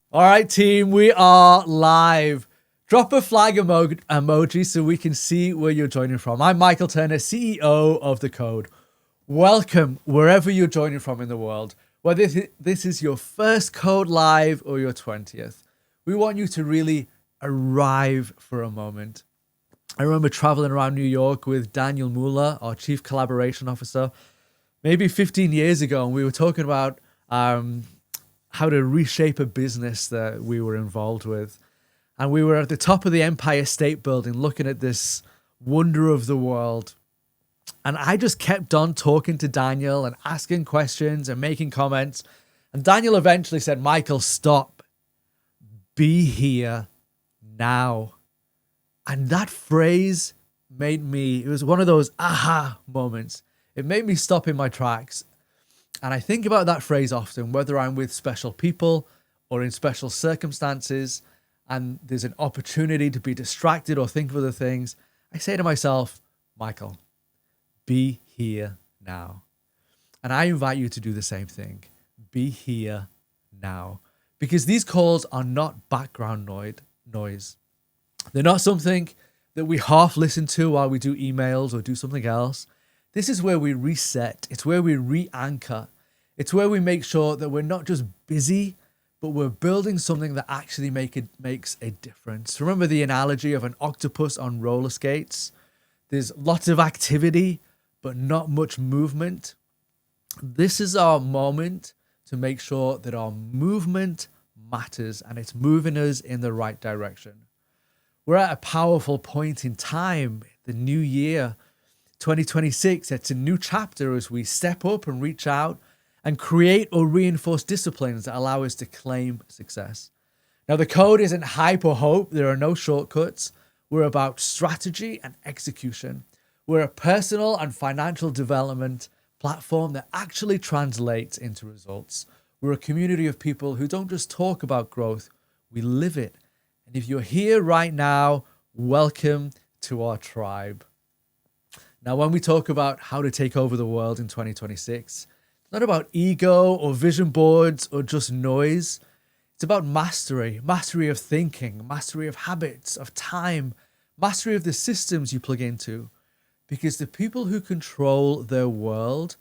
All right, team, we are live. Drop a flag emoji so we can see where you're joining from. I'm Michael Turner, CEO of The Code. Welcome wherever you're joining from in the world, whether this is your first Code Live or your 20th. We want you to really arrive for a moment. I remember traveling around New York with Daniel Mueller, our Chief Collaboration Officer, maybe 15 years ago, and we were talking about how to reshape a business that we were involved with. And we were at the top of the Empire State Building looking at this wonder of the world. And I just kept on talking to Daniel and asking questions and making comments. And Daniel eventually said, Michael, stop. Be here now. And that phrase made me, it was one of those aha moments. It made me stop in my tracks. And I think about that phrase often, whether I'm with special people or in special circumstances, and there's an opportunity to be distracted or think of other things. I say to myself, Michael, be here now. And I invite you to do the same thing. Be here now. Because these calls are not background noise. They're not something that we half listen to while we do emails or do something else. This is where we reset. It's where we re-anchor. It's where we make sure that we're not just busy, but we're building something that actually makes a difference. Remember the analogy of an octopus on roller skates? There's lots of activity, but not much movement. This is our moment to make sure that our movement matters and it's moving us in the right direction. We're at a powerful point in time, the new year, 2026. It's a new chapter as we step up and reach out and create or reinforce disciplines that allow us to claim success. Now, the code isn't hype or hope. There are no shortcuts. We're about strategy and execution. We're a personal and financial development platform that actually translates into results. We're a community of people who don't just talk about growth, we live it. And if you're here right now, welcome to our tribe. Now, when we talk about how to take over the world in 2026, it's not about ego or vision boards or just noise. It's about mastery of thinking, mastery of habits, of time, mastery of the systems you plug into. Because the people who control their world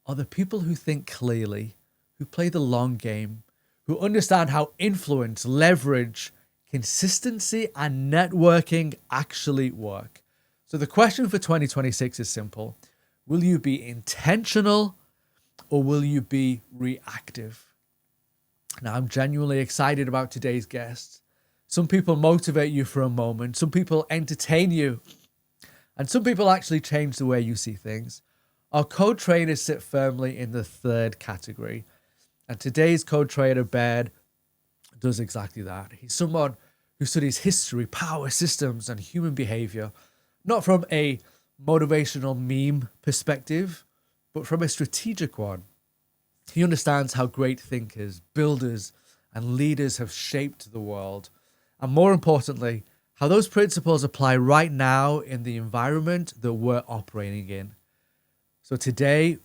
are the people who think clearly, who play the long game, who understand how influence, leverage, consistency, and networking actually work. So the question for 2026 is simple. Will you be intentional or will you be reactive? Now, I'm genuinely excited about today's guests. Some people motivate you for a moment. Some people entertain you. And some people actually change the way you see things. Our code trainers sit firmly in the third category. And today's code trainer, Ben, does exactly that. He's someone who studies history, power, systems, and human behavior, not from a motivational meme perspective, but from a strategic one. He understands how great thinkers, builders, and leaders have shaped the world. And more importantly, how those principles apply right now in the environment that we're operating in. So today,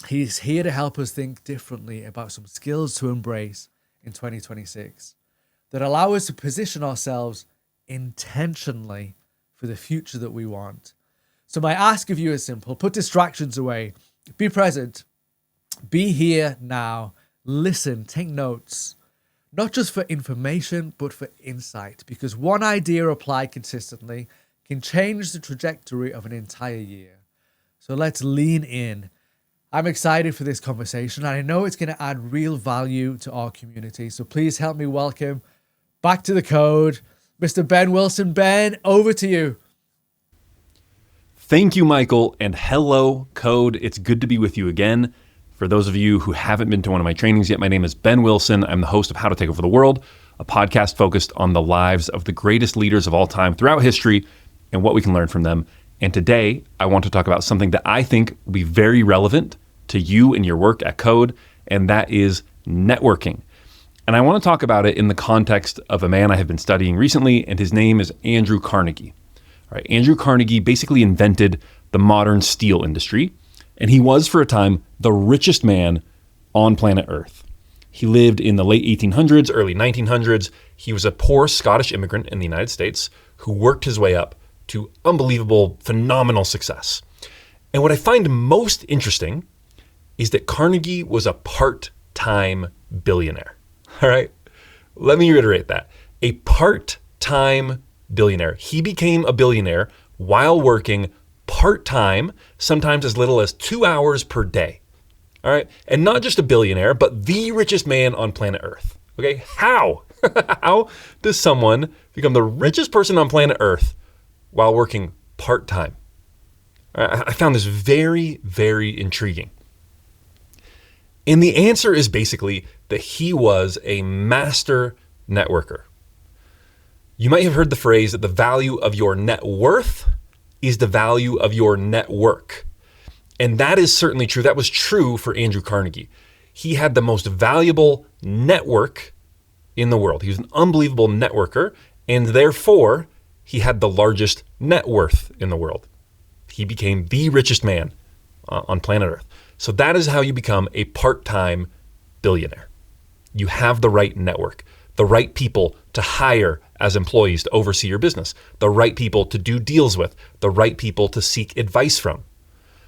he's here to help us think differently about some skills to embrace in 2026 that allow us to position ourselves intentionally for the future that we want. So my ask of you is simple. Put distractions away. Be present. Be here now. Listen. Take notes. Not just for information, but for insight. Because one idea applied consistently can change the trajectory of an entire year. So let's lean in. I'm excited for this conversation, and I know it's going to add real value to our community. So please help me welcome back to the code, Mr. Ben Wilson. Ben, over to you. Thank you, Michael, and hello, Code. It's good to be with you again. For those of you who haven't been to one of my trainings yet, my name is Ben Wilson. I'm the host of How to Take Over the World, a podcast focused on the lives of the greatest leaders of all time throughout history and what we can learn from them. And today, I want to talk about something that I think will be very relevant to you and your work at Code, and that is networking. And I want to talk about it in the context of a man I have been studying recently, and his name is Andrew Carnegie. All right, Andrew Carnegie basically invented the modern steel industry, and he was, for a time, the richest man on planet Earth. He lived in the late 1800s, early 1900s. He was a poor Scottish immigrant in the United States who worked his way up to unbelievable, phenomenal success. And what I find most interesting is that Carnegie was a part-time billionaire. All right? Let me reiterate that. A part-time billionaire. He became a billionaire while working part-time, sometimes as little as 2 hours per day. All right? And not just a billionaire, but the richest man on planet Earth. Okay? How? How does someone become the richest person on planet Earth while working part-time? I found this very, very intriguing. And the answer is basically that he was a master networker. You might have heard the phrase that the value of your net worth is the value of your network. And that is certainly true. That was true for Andrew Carnegie. He had the most valuable network in the world. He was an unbelievable networker, and therefore he had the largest net worth in the world. He became the richest man on planet Earth. So that is how you become a part-time billionaire. You have the right network, the right people to hire as employees to oversee your business, the right people to do deals with, the right people to seek advice from.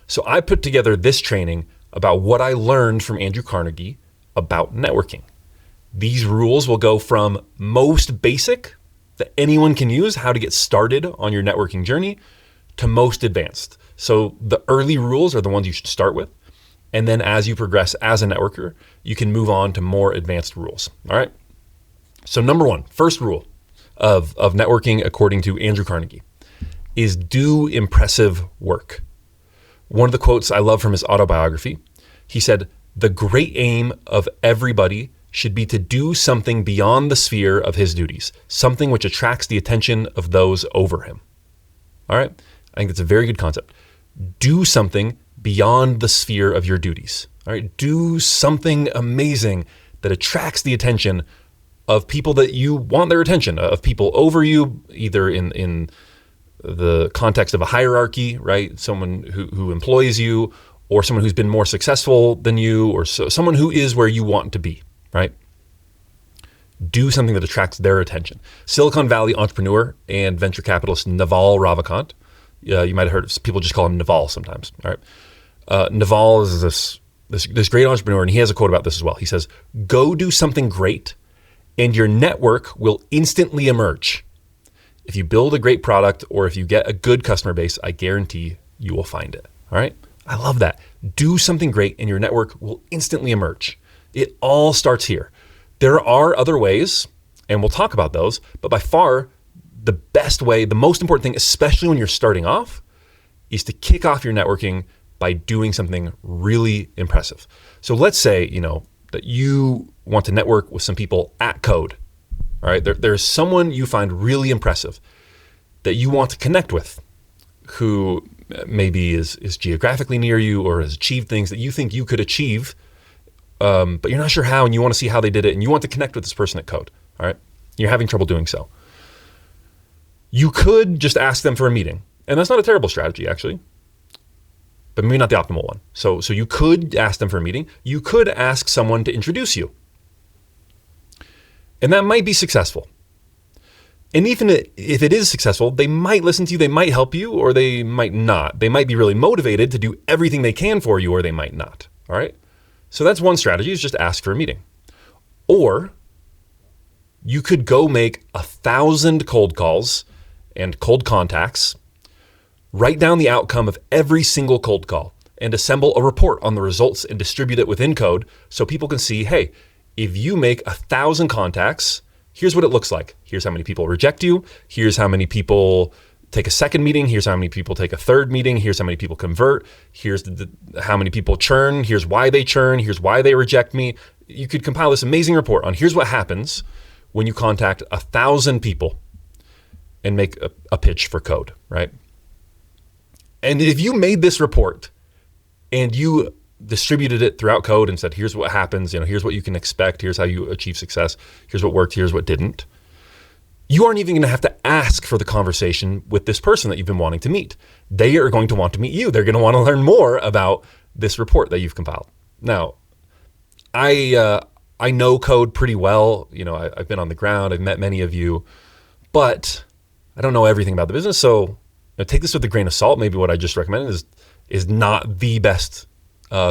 So I put together this training about what I learned from Andrew Carnegie about networking. These rules will go from most basic that anyone can use, how to get started on your networking journey, to most advanced. So the early rules are the ones you should start with. And then as you progress as a networker, you can move on to more advanced rules. All right. So number one, first rule of networking according to Andrew Carnegie is do impressive work. One of the quotes I love from his autobiography, he said, "The great aim of everybody should be to do something beyond the sphere of his duties, something which attracts the attention of those over him." All right. I think that's a very good concept. Do something beyond the sphere of your duties. All right. Do something amazing that attracts the attention of people that you want their attention, of people over you, either in the context of a hierarchy, right? Someone who employs you, or someone who's been more successful than you, or someone who is where you want to be, right? Do something that attracts their attention. Silicon Valley entrepreneur and venture capitalist Naval Ravikant, you might have heard of, people just call him Naval sometimes, all right? Naval is this great entrepreneur, and he has a quote about this as well. He says, "Go do something great, and your network will instantly emerge. If you build a great product or if you get a good customer base, I guarantee you will find it." All right? I love that. Do something great and your network will instantly emerge. It all starts here. There are other ways, and we'll talk about those, but by far the best way, the most important thing, especially when you're starting off, is to kick off your networking by doing something really impressive. So let's say, that you want to network with some people at Code. All right, there's someone you find really impressive that you want to connect with, who maybe is geographically near you or has achieved things that you think you could achieve, but you're not sure how, and you want to see how they did it, and you want to connect with this person at Code. All right, you're having trouble doing so. You could just ask them for a meeting, and that's not a terrible strategy, actually, but maybe not the optimal one. So you could ask them for a meeting. You could ask someone to introduce you. And that might be successful. And even if it is successful, they might listen to you, they might help you, or they might not. They might be really motivated to do everything they can for you, or they might not. All right? So that's one strategy, is just ask for a meeting. Or you could go make 1,000 cold calls and cold contacts, write down the outcome of every single cold call, and assemble a report on the results and distribute it within Code so people can see, hey, if you make 1,000 contacts, here's what it looks like. Here's how many people reject you. Here's how many people take a second meeting. Here's how many people take a third meeting. Here's how many people convert. Here's how many people churn. Here's why they churn. Here's why they reject me. You could compile this amazing report on here's what happens when you contact 1,000 people and make a pitch for Code, right? And if you made this report and you distributed it throughout Code and said, here's what happens, here's what you can expect, here's how you achieve success, here's what worked, here's what didn't, you aren't even going to have to ask for the conversation with this person that you've been wanting to meet. They are going to want to meet you. They're going to want to learn more about this report that you've compiled. Now, I I know code pretty well. I've been on the ground. I've met many of you, but I don't know everything about the business. So take this with a grain of salt. Maybe what I just recommended is not the best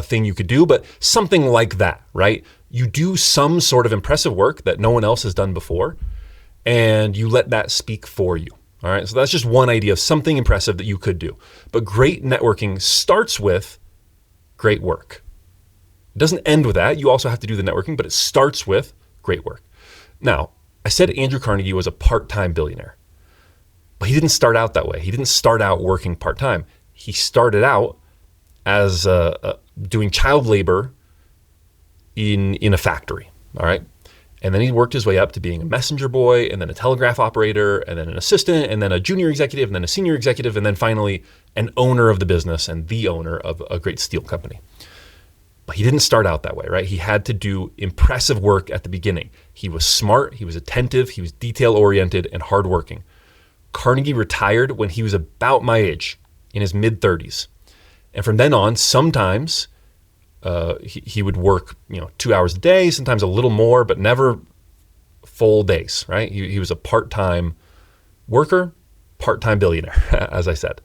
thing you could do, but something like that, right? You do some sort of impressive work that no one else has done before, and you let that speak for you. All right. So that's just one idea of something impressive that you could do. But great networking starts with great work. It doesn't end with that. You also have to do the networking, but it starts with great work. Now, I said Andrew Carnegie was a part-time billionaire, but he didn't start out that way. He didn't start out working part-time. He started out as doing child labor in a factory, all right? And then he worked his way up to being a messenger boy, and then a telegraph operator, and then an assistant, and then a junior executive, and then a senior executive, and then finally an owner of the business and the owner of a great steel company. But he didn't start out that way, right? He had to do impressive work at the beginning. He was smart, he was attentive, he was detail-oriented and hardworking. Carnegie retired when he was about my age, in his mid-30s. And from then on, sometimes he would work 2 hours a day, sometimes a little more, but never full days, right? He was a part-time worker, part-time billionaire, as I said.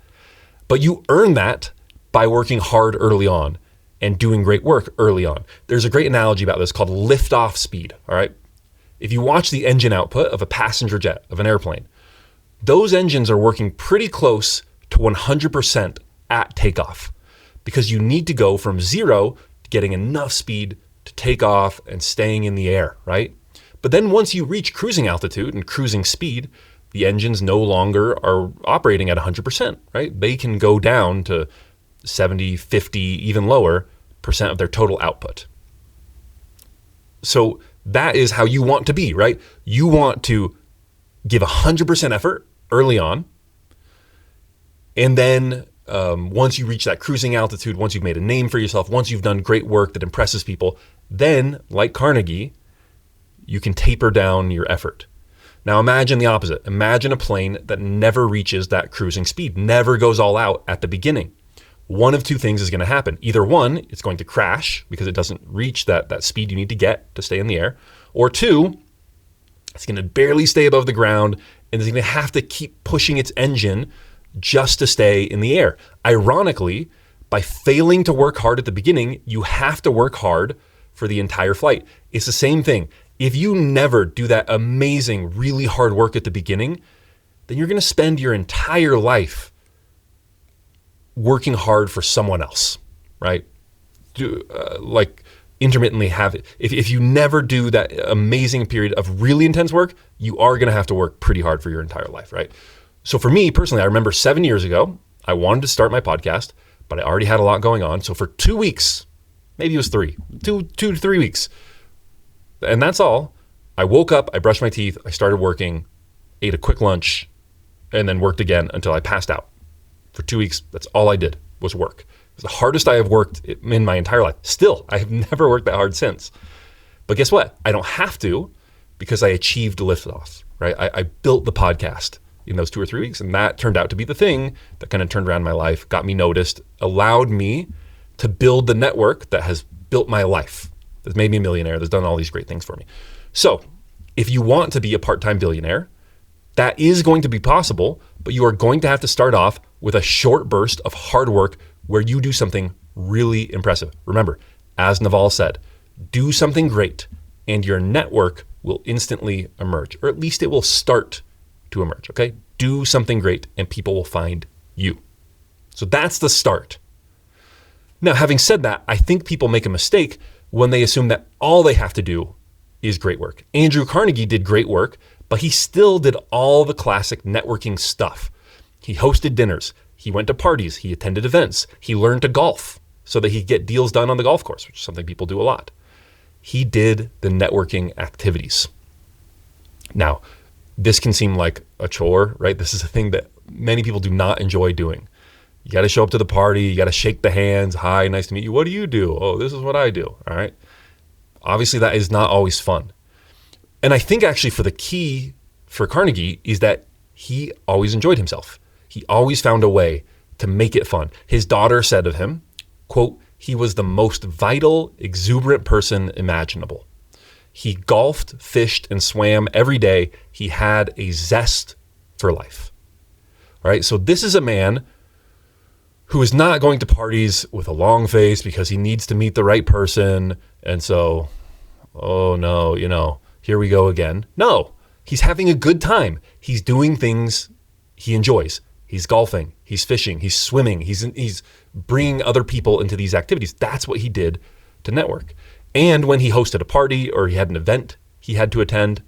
But you earn that by working hard early on and doing great work early on. There's a great analogy about this called lift-off speed, all right? If you watch the engine output of a passenger jet, of an airplane, those engines are working pretty close to 100% at takeoff, because you need to go from zero to getting enough speed to take off and staying in the air, right? But then once you reach cruising altitude and cruising speed, the engines no longer are operating at 100%, right? They can go down to 70, 50, even lower % of their total output. So that is how you want to be, right? You want to give 100% effort early on, and then once you reach that cruising altitude, once you've made a name for yourself, once you've done great work that impresses people, then, like Carnegie, you can taper down your effort. Now imagine the opposite. Imagine a plane that never reaches that cruising speed, never goes all out at the beginning. One of two things is going to happen. Either one, it's going to crash because it doesn't reach that speed you need to get to stay in the air. Or two, it's going to barely stay above the ground and it's going to have to keep pushing its engine just to stay in the air. Ironically, by failing to work hard at the beginning, you have to work hard for the entire flight. It's the same thing. If you never do that amazing, really hard work at the beginning, then you're going to spend your entire life working hard for someone else, right? Like intermittently have it. If you never do that amazing period of really intense work, you are going to have to work pretty hard for your entire life, right? So for me personally, I remember 7 years ago, I wanted to start my podcast, but I already had a lot going on. So for 2 weeks, maybe it was two to 3 weeks, and that's all. I woke up, I brushed my teeth, I started working, ate a quick lunch, and then worked again until I passed out. For 2 weeks, that's all I did was work. It was the hardest I have worked in my entire life. Still, I have never worked that hard since. But guess what? I don't have to, because I achieved liftoff, right? I built the podcast in those 2 or 3 weeks, and that turned out to be the thing that kind of turned around my life, got me noticed, allowed me to build the network that has built my life, that's made me a millionaire, that's done all these great things for me. So if you want to be a part-time billionaire, that is going to be possible, but you are going to have to start off with a short burst of hard work where you do something really impressive. Remember, as Naval said, do something great and your network will instantly emerge, or at least it will start to emerge, okay? Do something great and people will find you. So that's the start. Now, having said that, I think people make a mistake when they assume that all they have to do is great work. Andrew Carnegie did great work, but he still did all the classic networking stuff. He hosted dinners, he went to parties, he attended events, he learned to golf so that he could get deals done on the golf course, which is something people do a lot. He did the networking activities. Now, this can seem like a chore, right? This is a thing that many people do not enjoy doing. You got to show up to the party, you got to shake the hands. Hi, nice to meet you. What do you do? Oh, this is what I do, all right? Obviously, that is not always fun. And I think actually for the key for Carnegie is that he always enjoyed himself. He always found a way to make it fun. His daughter said of him, quote, he was the most vital, exuberant person imaginable. He golfed, fished, and swam every day. He had a zest for life. All right, so this is a man who is not going to parties with a long face because he needs to meet the right person. And so, oh no, here we go again. No, he's having a good time. He's doing things he enjoys. He's golfing, he's fishing, he's swimming, he's bringing other people into these activities. That's what he did to network. And when he hosted a party or he had an event he had to attend,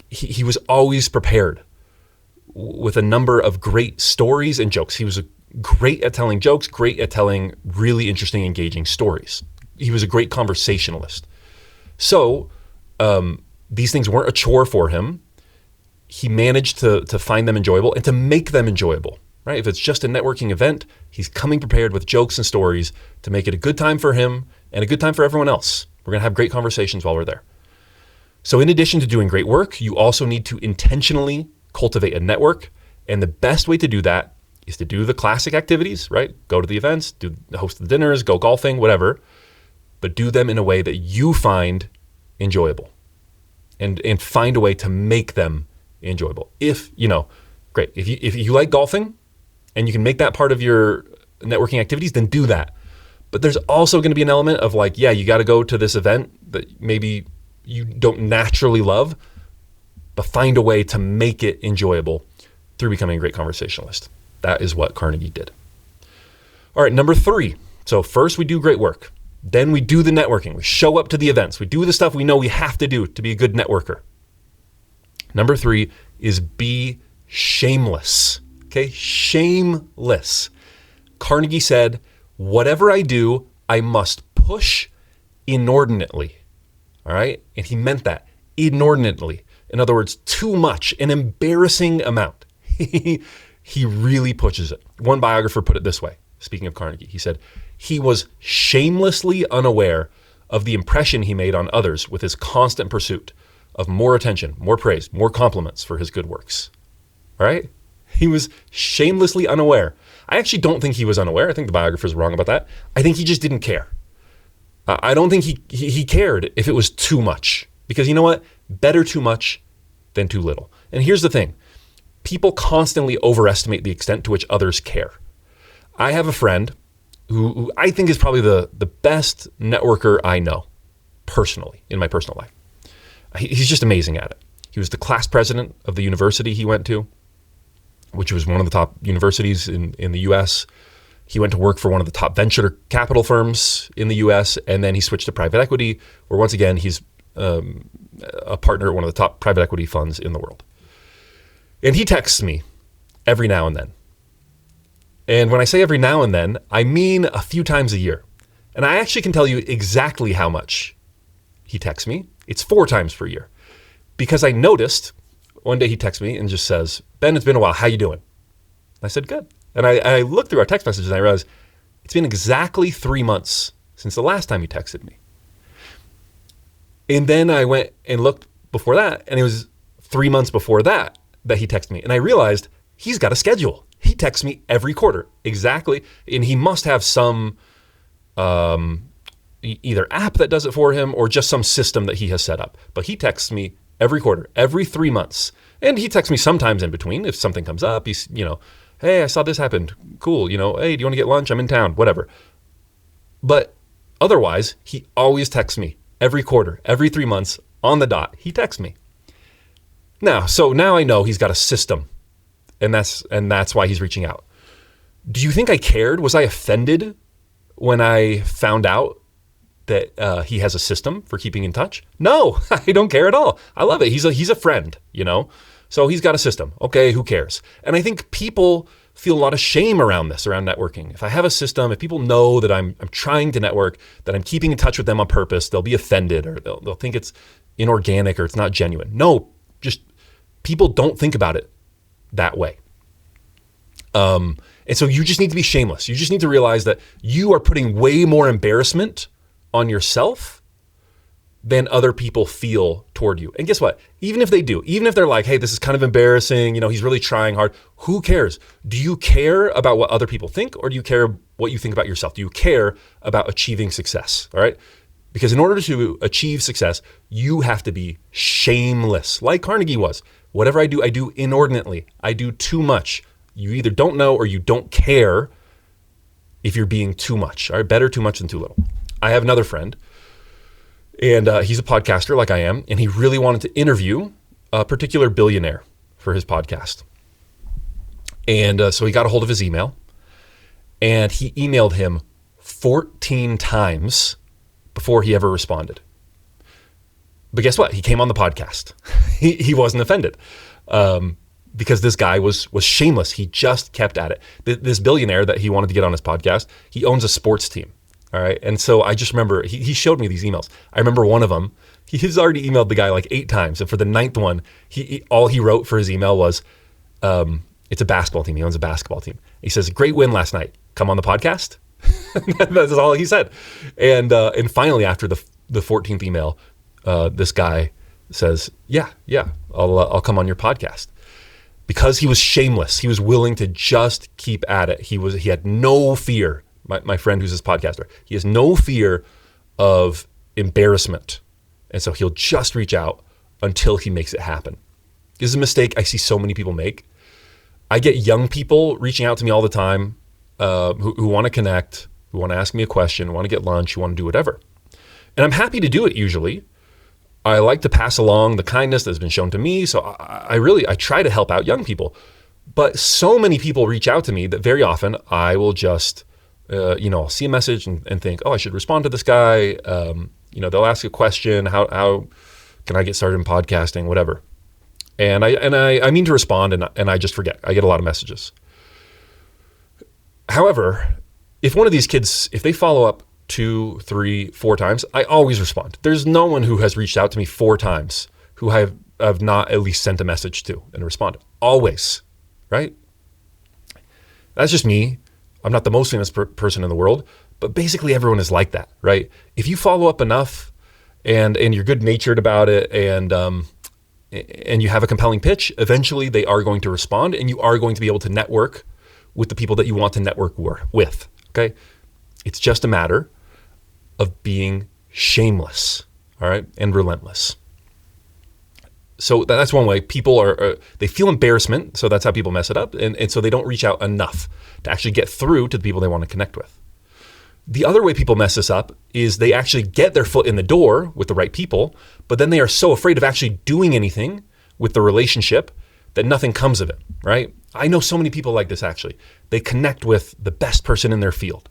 he was always prepared with a number of great stories and jokes. He was great at telling jokes, great at telling really interesting, engaging stories. He was a great conversationalist. So these things weren't a chore for him. He managed to find them enjoyable and to make them enjoyable, right? If it's just a networking event, he's coming prepared with jokes and stories to make it a good time for him and a good time for everyone else. We're going to have great conversations while we're there. So in addition to doing great work, you also need to intentionally cultivate a network. And the best way to do that is to do the classic activities, right? Go to the events, host the dinners, go golfing, whatever, but do them in a way that you find enjoyable and find a way to make them enjoyable. Great. If you like golfing and you can make that part of your networking activities, then do that. But there's also going to be an element of you got to go to this event that maybe you don't naturally love, but find a way to make it enjoyable through becoming a great conversationalist. That is what Carnegie did. All right, number 3. So first we do great work. Then we do the networking. We show up to the events. We do the stuff we know we have to do to be a good networker. Number 3 is be shameless. Okay, shameless. Carnegie said, whatever I do, I must push inordinately. All right, and he meant that, inordinately. In other words, too much, an embarrassing amount. He really pushes it. One biographer put it this way, speaking of Carnegie. He said, he was shamelessly unaware of the impression he made on others with his constant pursuit of more attention, more praise, more compliments for his good works. All right? He was shamelessly unaware. I actually don't think he was unaware. I think the biographer's wrong about that. I think he just didn't care. I don't think he cared if it was too much. Because you know what? Better too much than too little. And here's the thing. People constantly overestimate the extent to which others care. I have a friend who I think is probably the best networker I know personally, in my personal life. He's just amazing at it. He was the class president of the university he went to, which was one of the top universities in the US. He went to work for one of the top venture capital firms in the US, and then he switched to private equity, where once again, he's a partner at one of the top private equity funds in the world. And he texts me every now and then. And when I say every now and then, I mean a few times a year. And I actually can tell you exactly how much he texts me. It's 4 times per year. Because I noticed, one day he texts me and just says, Ben, it's been a while. How you doing? I said, good. And I looked through our text messages and I realized it's been exactly 3 months since the last time he texted me. And then I went and looked before that, and it was 3 months before that he texted me. And I realized he's got a schedule. He texts me every quarter, exactly. And he must have some either app that does it for him or just some system that he has set up. But he texts me every quarter, every 3 months. And he texts me sometimes in between if something comes up. He's, hey, I saw this happened. Cool. Hey, do you want to get lunch? I'm in town, whatever. But otherwise, he always texts me every quarter, every 3 months on the dot. He texts me. Now I know he's got a system, and that's why he's reaching out. Do you think I cared? Was I offended when I found out that he has a system for keeping in touch? No, I don't care at all. I love it. He's a friend, So he's got a system. Okay, who cares? And I think people feel a lot of shame around this, around networking. If I have a system, if people know that I'm trying to network, that I'm keeping in touch with them on purpose, they'll be offended or they'll think it's inorganic or it's not genuine. No, just people don't think about it that way. And so you just need to be shameless. You just need to realize that you are putting way more embarrassment on yourself than other people feel toward you. And guess what? Even if they do, even if they're like, hey, this is kind of embarrassing, he's really trying hard. Who cares? Do you care about what other people think, or do you care what you think about yourself? Do you care about achieving success? All right. Because in order to achieve success, you have to be shameless, like Carnegie was. Whatever I do inordinately. I do too much. You either don't know or you don't care if you're being too much. All right, better too much than too little. I have another friend, and he's a podcaster like I am, and he really wanted to interview a particular billionaire for his podcast. And so he got a hold of his email, and he emailed him 14 times before he ever responded. But guess what? He came on the podcast. He wasn't offended because this guy was shameless. He just kept at it. This billionaire that he wanted to get on his podcast, he owns a sports team. All right. And so I just remember he showed me these emails. I remember one of them, he's already emailed the guy like 8 times. And for the 9th one, all he wrote for his email was, it's a basketball team. He owns a basketball team. He says, great win last night. Come on the podcast. That's all he said. And finally, after the 14th email, this guy says, yeah, I'll come on your podcast. Because he was shameless. He was willing to just keep at it. He had no fear. My friend who's his podcaster, he has no fear of embarrassment. And so he'll just reach out until he makes it happen. This is a mistake I see so many people make. I get young people reaching out to me all the time who want to connect, who want to ask me a question, who want to get lunch, who want to do whatever. And I'm happy to do it usually. I like to pass along the kindness that's been shown to me. So I try to help out young people. But so many people reach out to me that very often I will just, I'll see a message and think, oh, I should respond to this guy. They'll ask a question. How can I get started in podcasting, whatever. And I mean to respond and I just forget. I get a lot of messages. However, if one of these kids, if they follow up 2, 3, 4 times, I always respond. There's no one who has reached out to me 4 times who I have not at least sent a message to and responded. Always, right? That's just me. I'm not the most famous person in the world, but basically everyone is like that, right? If you follow up enough and you're good-natured about it and you have a compelling pitch, eventually they are going to respond and you are going to be able to network with the people that you want to network with, okay? It's just a matter of being shameless, all right, and relentless. So that's one way. People they feel embarrassment, so that's how people mess it up, and so they don't reach out enough to actually get through to the people they want to connect with. The other way people mess this up is they actually get their foot in the door with the right people, but then they are so afraid of actually doing anything with the relationship that nothing comes of it, right? I know so many people like this actually. They connect with the best person in their field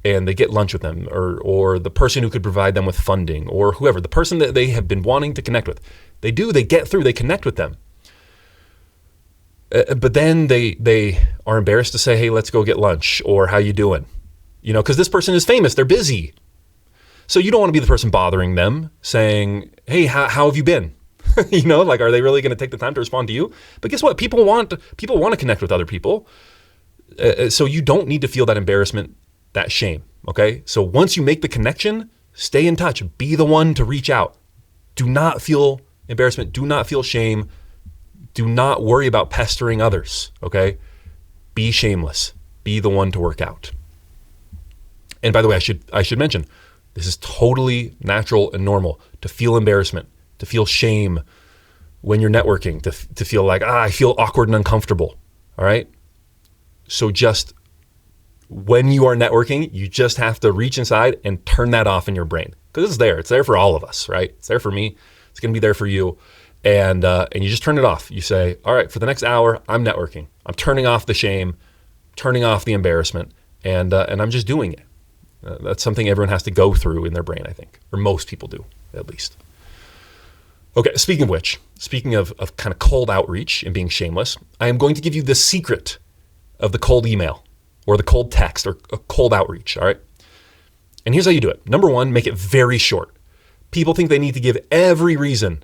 and they get lunch with them or the person who could provide them with funding or whoever, the person that they have been wanting to connect with. They get through, they connect with them. But then they are embarrassed to say, hey, let's go get lunch or how you doing? Because this person is famous, they're busy. So you don't want to be the person bothering them saying, hey, how have you been? Are they really going to take the time to respond to you? But guess what? People want to connect with other people. So you don't need to feel that embarrassment, that shame. Okay. So once you make the connection, stay in touch, be the one to reach out. Do not feel embarrassment. Do not feel shame. Do not worry about pestering others. Okay. Be shameless. Be the one to work out. And by the way, I should mention, this is totally natural and normal to feel embarrassment, to feel shame when you're networking, to feel like, I feel awkward and uncomfortable. All right. So just when you are networking, you just have to reach inside and turn that off in your brain because it's there. It's there for all of us, right? It's there for me. It's going to be there for you. And you just turn it off. You say, all right, for the next hour, I'm networking. I'm turning off the shame, turning off the embarrassment, and I'm just doing it. That's something everyone has to go through in their brain, I think, or most people do, at least. Okay, speaking of kind of cold outreach and being shameless, I am going to give you the secret of the cold email or the cold text or a cold outreach, all right? And here's how you do it. Number 1, make it very short. People think they need to give every reason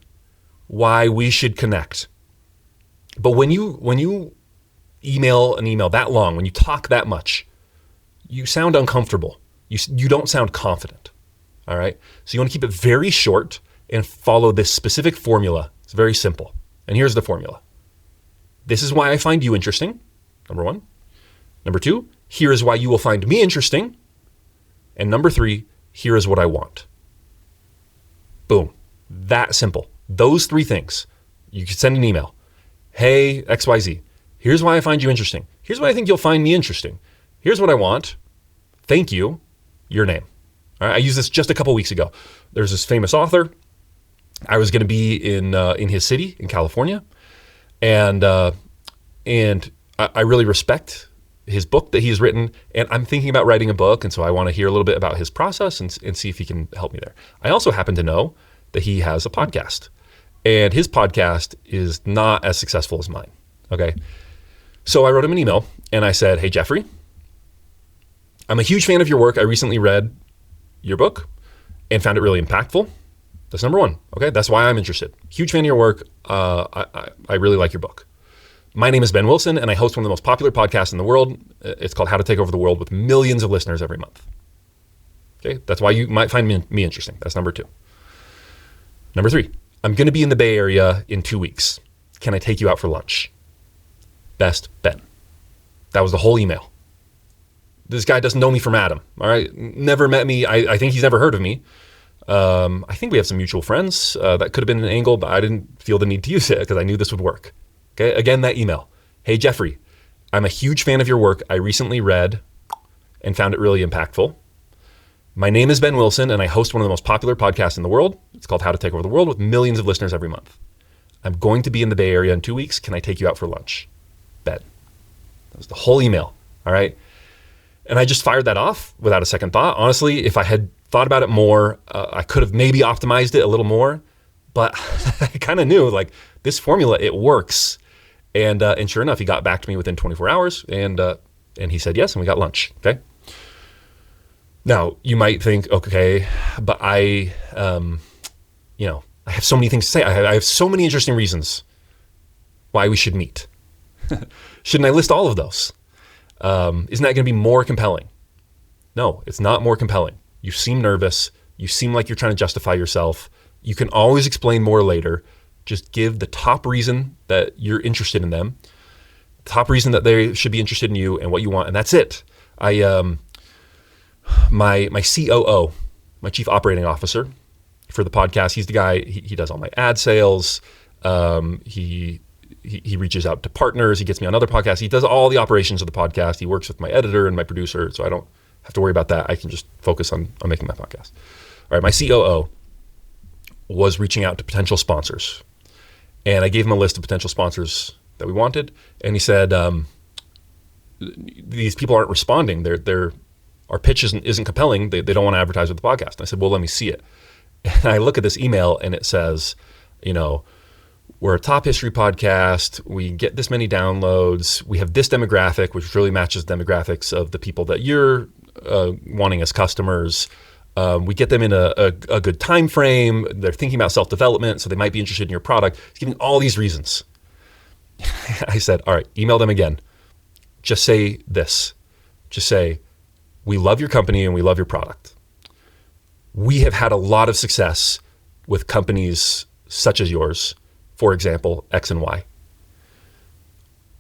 why we should connect. But when you email an email that long, when you talk that much, you sound uncomfortable. You don't sound confident, all right? So you want to keep it very short and follow this specific formula. It's very simple. And here's the formula. This is why I find you interesting, number 1. Number 2, here is why you will find me interesting. And number 3, here is what I want. Boom. That simple. Those 3 things. You could send an email. Hey, XYZ, here's why I find you interesting. Here's why I think you'll find me interesting. Here's what I want. Thank you. Your name. All right, I used this just a couple weeks ago. There's this famous author. I was going to be in his city in California, and I really respect his book that he's written, and I'm thinking about writing a book, and so I want to hear a little bit about his process and see if he can help me there. I also happen to know that he has a podcast, and his podcast is not as successful as mine. Okay, so I wrote him an email, and I said, "Hey Jeffrey, I'm a huge fan of your work. I recently read your book and found it really impactful. That's number 1. Okay, that's why I'm interested. Huge fan of your work. I really like your book. My name is Ben Wilson, and I host one of the most popular podcasts in the world. It's called How to Take Over the World, with millions of listeners every month. Okay, that's why you might find me interesting. That's number 2. Number 3, I'm going to be in the Bay Area in 2 weeks. Can I take you out for lunch? Best, Ben." That was the whole email. This guy doesn't know me from Adam. All right, never met me. I think he's never heard of me. I think we have some mutual friends. That could have been an angle, but I didn't feel the need to use it because I knew this would work. Okay, again, that email. "Hey Jeffrey, I'm a huge fan of your work. I recently read and found it really impactful. My name is Ben Wilson, and I host one of the most popular podcasts in the world. It's called How to Take Over the World, with millions of listeners every month. I'm going to be in the Bay Area in 2 weeks. Can I take you out for lunch? Ben." That was the whole email. All right. And I just fired that off without a second thought. Honestly, if I had thought about it more, I could have maybe optimized it a little more, but I kind of knew, like, this formula, it works. And sure enough, he got back to me within 24 hours, and he said yes, and we got lunch. Okay. Now you might think, okay, but I have so many things to say. I have so many interesting reasons why we should meet. Shouldn't I list all of those? Isn't that going to be more compelling? No, it's not more compelling. You seem nervous. You seem like you're trying to justify yourself. You can always explain more later. Just give the top reason that you're interested in them, top reason that they should be interested in you and what you want, and that's it. My COO, my chief operating officer for the podcast, he's the guy, he does all my ad sales. He reaches out to partners. He gets me on other podcasts. He does all the operations of the podcast. He works with my editor and my producer, so I don't have to worry about that. I can just focus on making my podcast. All right, my COO was reaching out to potential sponsors, and I gave him a list of potential sponsors that we wanted, and he said, these people aren't responding. Our pitch isn't compelling. They don't want to advertise with the podcast. And I said, well, let me see it. And I look at this email, and it says, we're a top history podcast. We get this many downloads. We have this demographic, which really matches the demographics of the people that you're wanting as customers. We get them in a good time frame. They're thinking about self-development, so they might be interested in your product. It's giving all these reasons. I said, all right, email them again. Just say this. Just say, we love your company and we love your product. We have had a lot of success with companies such as yours. For example, X and Y.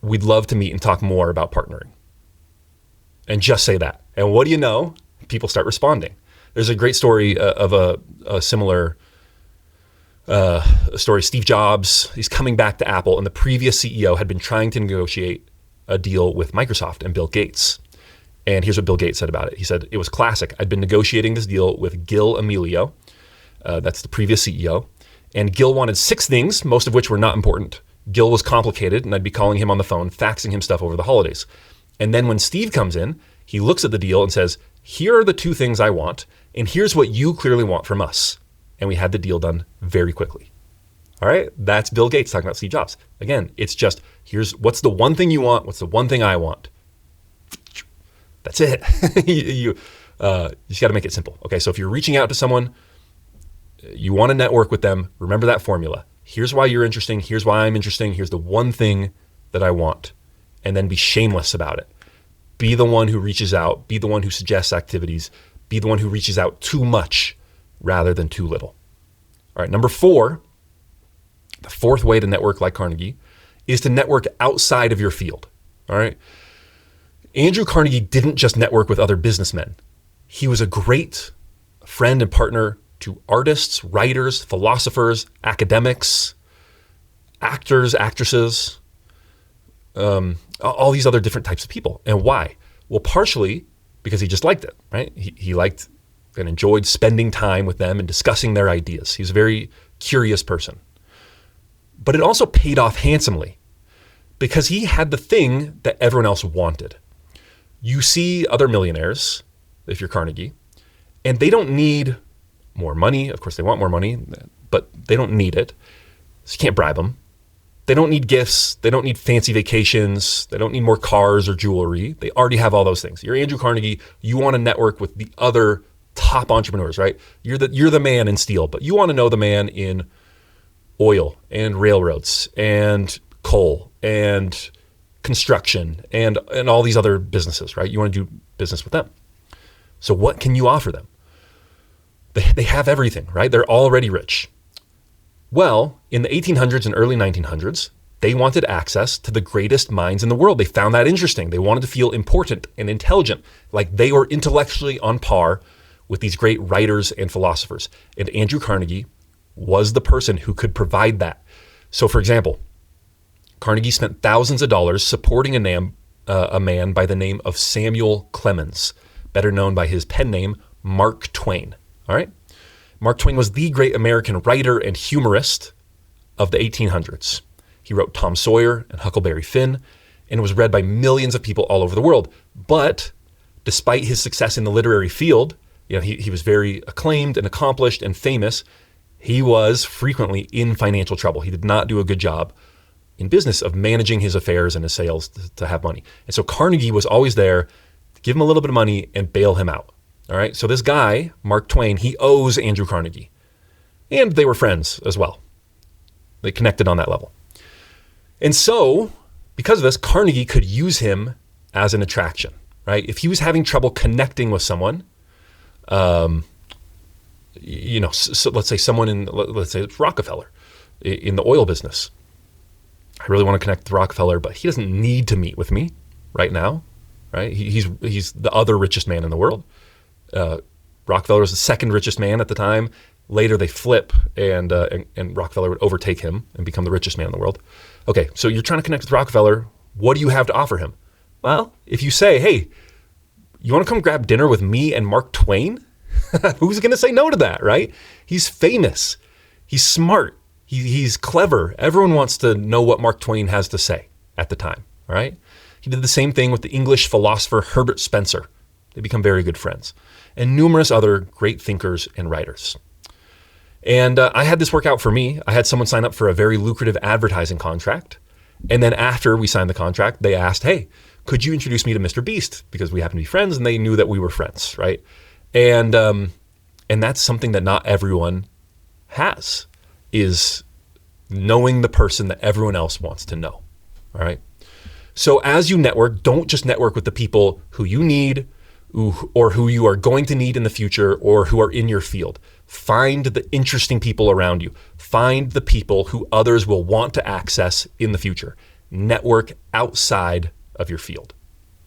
We'd love to meet and talk more about partnering. And just say that. And what do you know? People start responding. There's a great story of a similar story. Steve Jobs, he's coming back to Apple, and the previous CEO had been trying to negotiate a deal with Microsoft and Bill Gates. And here's what Bill Gates said about it. He said, it was classic. I'd been negotiating this deal with Gil Amelio. That's the previous CEO. And Gil wanted 6 things, most of which were not important. Gil was complicated, and I'd be calling him on the phone, faxing him stuff over the holidays. And then when Steve comes in, he looks at the deal and says, here are the 2 things I want, and here's what you clearly want from us. And we had the deal done very quickly. All right, that's Bill Gates talking about Steve Jobs. Again, it's just, here's what's the one thing you want, what's the one thing I want. That's it. You just got to make it simple. Okay, so if you're reaching out to someone, you want to network with them, remember that formula. Here's why you're interesting. Here's why I'm interesting. Here's the one thing that I want. And then be shameless about it. Be the one who reaches out. Be the one who suggests activities. Be the one who reaches out too much rather than too little. All right, number 4, the 4th way to network like Carnegie is to network outside of your field. All right. Andrew Carnegie didn't just network with other businessmen. He was a great friend and partner to to artists, writers, philosophers, academics, actors, actresses, all these other different types of people. And why? Well, partially because he just liked it, right? He liked and enjoyed spending time with them and discussing their ideas. He's a very curious person. But it also paid off handsomely because he had the thing that everyone else wanted. You see other millionaires, if you're Carnegie, and they don't need more money. Of course, they want more money, but they don't need it. So you can't bribe them. They don't need gifts. They don't need fancy vacations. They don't need more cars or jewelry. They already have all those things. You're Andrew Carnegie. You want to network with the other top entrepreneurs, right? You're the man in steel, but you want to know the man in oil and railroads and coal and construction and all these other businesses, right? You want to do business with them. So what can you offer them? They have everything, right? They're already rich. Well, in the 1800s and early 1900s, they wanted access to the greatest minds in the world. They found that interesting. They wanted to feel important and intelligent, like they were intellectually on par with these great writers and philosophers. And Andrew Carnegie was the person who could provide that. So for example, Carnegie spent thousands of dollars supporting a man by the name of Samuel Clemens, better known by his pen name, Mark Twain. All right? Mark Twain was the great American writer and humorist of the 1800s. He wrote Tom Sawyer and Huckleberry Finn, and was read by millions of people all over the world. But despite his success in the literary field, he was very acclaimed and accomplished and famous, he was frequently in financial trouble. He did not do a good job in business of managing his affairs and his sales to have money. And so Carnegie was always there to give him a little bit of money and bail him out. All right. So this guy, Mark Twain, he owes Andrew Carnegie. And they were friends as well. They connected on that level. And so because of this, Carnegie could use him as an attraction, right? If he was having trouble connecting with someone, so let's say let's say it's Rockefeller in the oil business. I really want to connect with Rockefeller, but he doesn't need to meet with me right now, right? He's the other richest man in the world. Rockefeller was the second richest man at the time. Later they flip and Rockefeller would overtake him and become the richest man in the world. Okay, so you're trying to connect with Rockefeller. What do you have to offer him? Well, if you say, hey, you want to come grab dinner with me and Mark Twain? Who's going to say no to that, right? He's famous. He's smart. He's clever. Everyone wants to know what Mark Twain has to say at the time, all right? He did the same thing with the English philosopher Herbert Spencer. They become very good friends. And numerous other great thinkers and writers. And I had this work out for me. I had someone sign up for a very lucrative advertising contract. And then after we signed the contract, they asked, hey, could you introduce me to Mr. Beast? Because we happen to be friends and they knew that we were friends, right? And that's something that not everyone has, is knowing the person that everyone else wants to know, all right? So as you network, don't just network with the people who you need or who you are going to need in the future or who are in your field. Find the interesting people around you. Find the people who others will want to access in the future. Network outside of your field,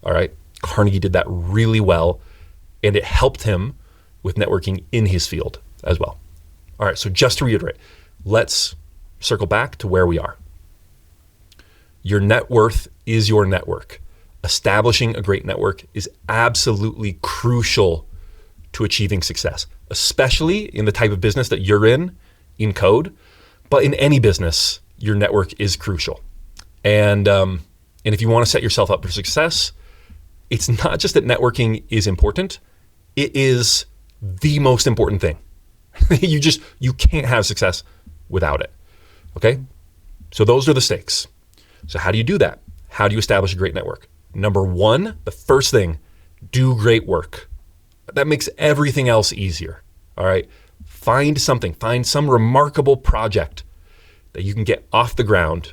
all right? Carnegie did that really well, and it helped him with networking in his field as well. All right, so just to reiterate, let's circle back to where we are. Your net worth is your network. Establishing a great network is absolutely crucial to achieving success, especially in the type of business that you're in code, but in any business, your network is crucial. And if you want to set yourself up for success, it's not just that networking is important, it is the most important thing. You can't have success without it. Okay? So those are the stakes. So how do you do that? How do you establish a great network? Number one, the first thing, do great work. That makes everything else easier. All right? Find some remarkable project that you can get off the ground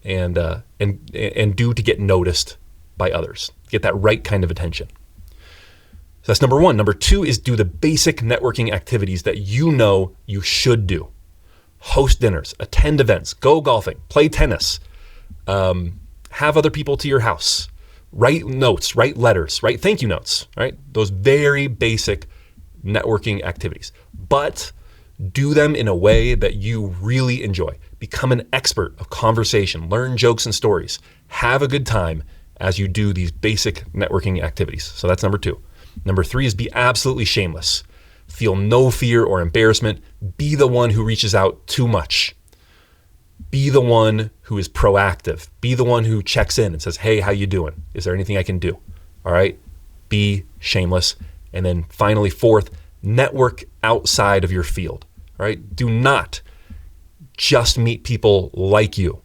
and do to get noticed by others. Get that right kind of attention. So that's number one. Number two is do the basic networking activities that you know you should do. Host dinners, attend events, go golfing, play tennis, have other people to your house, write notes, write letters, write thank you notes, right? Those very basic networking activities. But Do them in a way that you really enjoy. Become an expert of conversation. Learn jokes and stories. Have a good time as you do these basic networking activities. So that's number 2. Number 3 is be absolutely shameless. Feel no fear or embarrassment. Be the one who reaches out too much. Be the one who is proactive. Be the one who checks in and says, hey, how you doing? Is there anything I can do? All right? Be shameless. And then finally, 4th, network outside of your field. All right? Do not just meet people like you.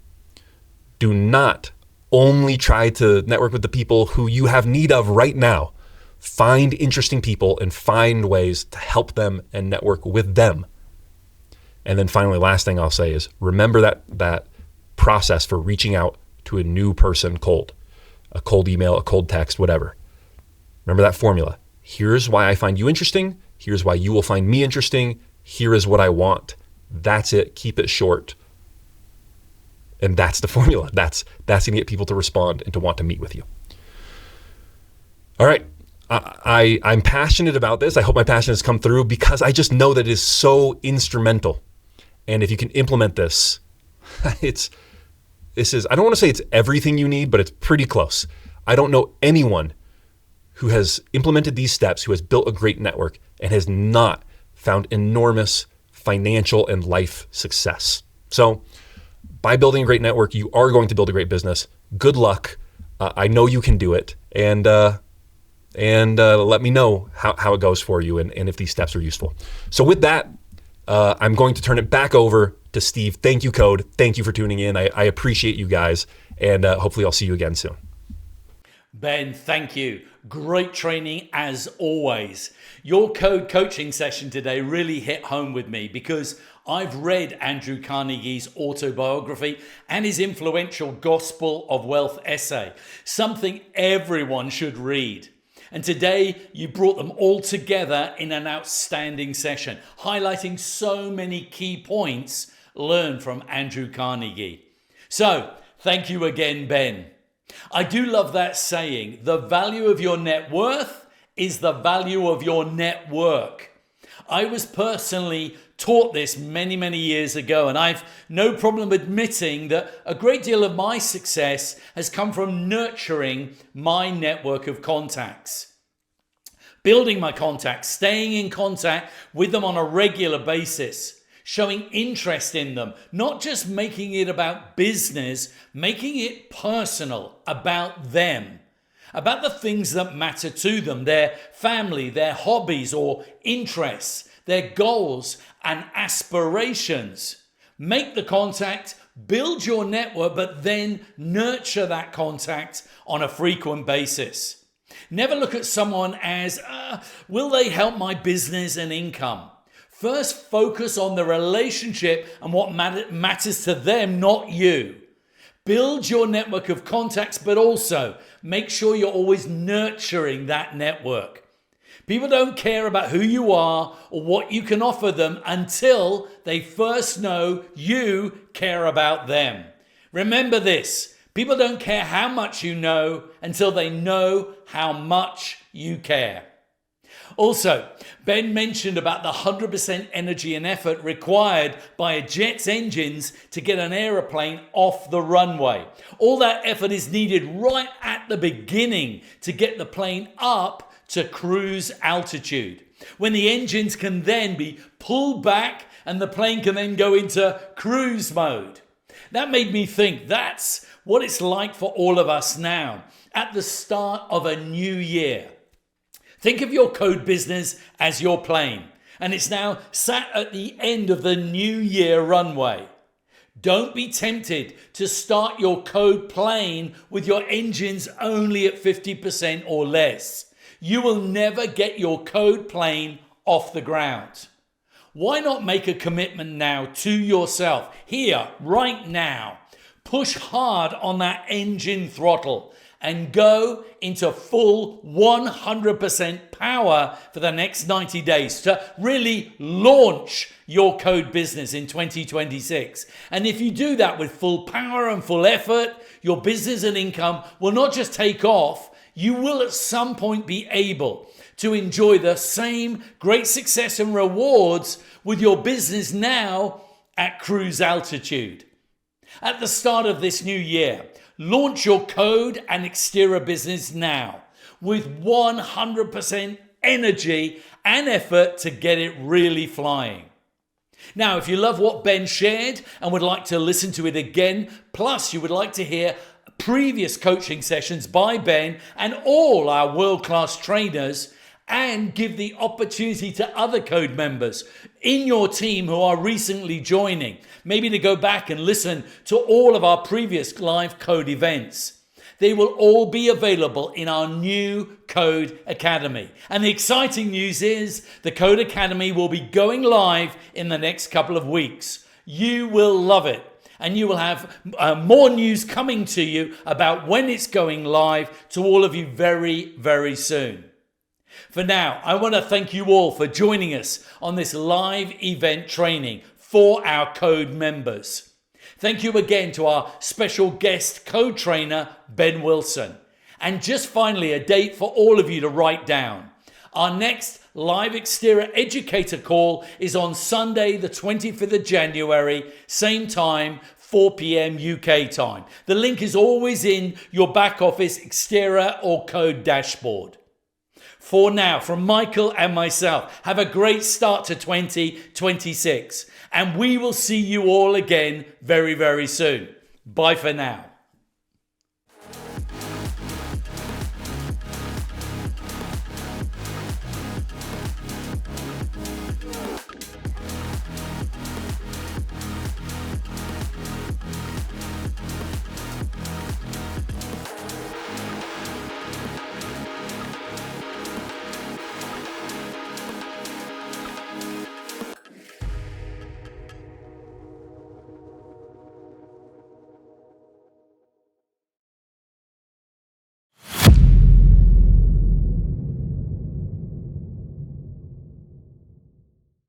Do not only try to network with the people who you have need of right now. Find interesting people and find ways to help them and network with them. And then finally, last thing I'll say is remember that process for reaching out to a new person cold. A cold email, a cold text, whatever. Remember that formula. Here's why I find you interesting. Here's why you will find me interesting. Here is what I want. That's it. Keep it short. And that's the formula. That's going to get people to respond and to want to meet with you. All right. I'm passionate about this. I hope my passion has come through because I just know that it is so instrumental. And if you can implement this, I don't want to say it's everything you need, but it's pretty close. I don't know anyone who has implemented these steps, who has built a great network and has not found enormous financial and life success. So by building a great network, you are going to build a great business. Good luck. I know you can do it. And let me know how it goes for you and if these steps are useful. So with that, I'm going to turn it back over to Steve. Thank you, Code. Thank you for tuning in. I appreciate you guys, and hopefully I'll see you again soon. Ben, thank you. Great training as always. Your Code coaching session today really hit home with me because I've read Andrew Carnegie's autobiography and his influential Gospel of Wealth essay, something everyone should read. And today you brought them all together in an outstanding session, highlighting so many key points learned from Andrew Carnegie. So thank you again, Ben. I do love that saying, the value of your net worth is the value of your network. I was personally taught this many, many years ago, and I've no problem admitting that a great deal of my success has come from nurturing my network of contacts. Building my contacts, staying in contact with them on a regular basis, showing interest in them, not just making it about business, making it personal about them, about the things that matter to them, their family, their hobbies or interests, their goals and aspirations. Make the contact, build your network, but then nurture that contact on a frequent basis. Never look at someone as, will they help my business and income? First, focus on the relationship and what matters to them, not you. Build your network of contacts, but also make sure you're always nurturing that network. People don't care about who you are or what you can offer them until they first know you care about them. Remember this, people don't care how much you know until they know how much you care. Also, Ben mentioned about the 100% energy and effort required by a jet's engines to get an aeroplane off the runway. All that effort is needed right at the beginning to get the plane up to cruise altitude, when the engines can then be pulled back and the plane can then go into cruise mode. That made me think that's what it's like for all of us now at the start of a new year. Think of your code business as your plane, and it's now sat at the end of the new year runway. Don't be tempted to start your code plane with your engines only at 50% or less. You will never get your code plane off the ground. Why not make a commitment now to yourself, here, right now? Push hard on that engine throttle and go into full 100% power for the next 90 days to really launch your code business in 2026. And if you do that with full power and full effort, your business and income will not just take off, you will at some point be able to enjoy the same great success and rewards with your business now at cruise altitude. At the start of this new year, launch your Code and Xterra business now with 100% energy and effort to get it really flying. Now, if you love what Ben shared and would like to listen to it again, plus you would like to hear previous coaching sessions by Ben and all our world-class trainers, and give the opportunity to other Code members in your team who are recently joining, maybe to go back and listen to all of our previous live Code events. They will all be available in our new Code Academy. And the exciting news is the Code Academy will be going live in the next couple of weeks. You will love it. And you will have more news coming to you about when it's going live to all of you very, very soon. For now, I want to thank you all for joining us on this live event training for our Code members. Thank you again to our special guest Code trainer, Ben Wilson. And just finally, a date for all of you to write down. Our next live Xterra educator call is on Sunday, the 25th of January, same time, 4 p.m. UK time. The link is always in your back office Xterra or Code dashboard. For now, from Michael and myself, have a great start to 2026. And we will see you all again very, very soon. Bye for now.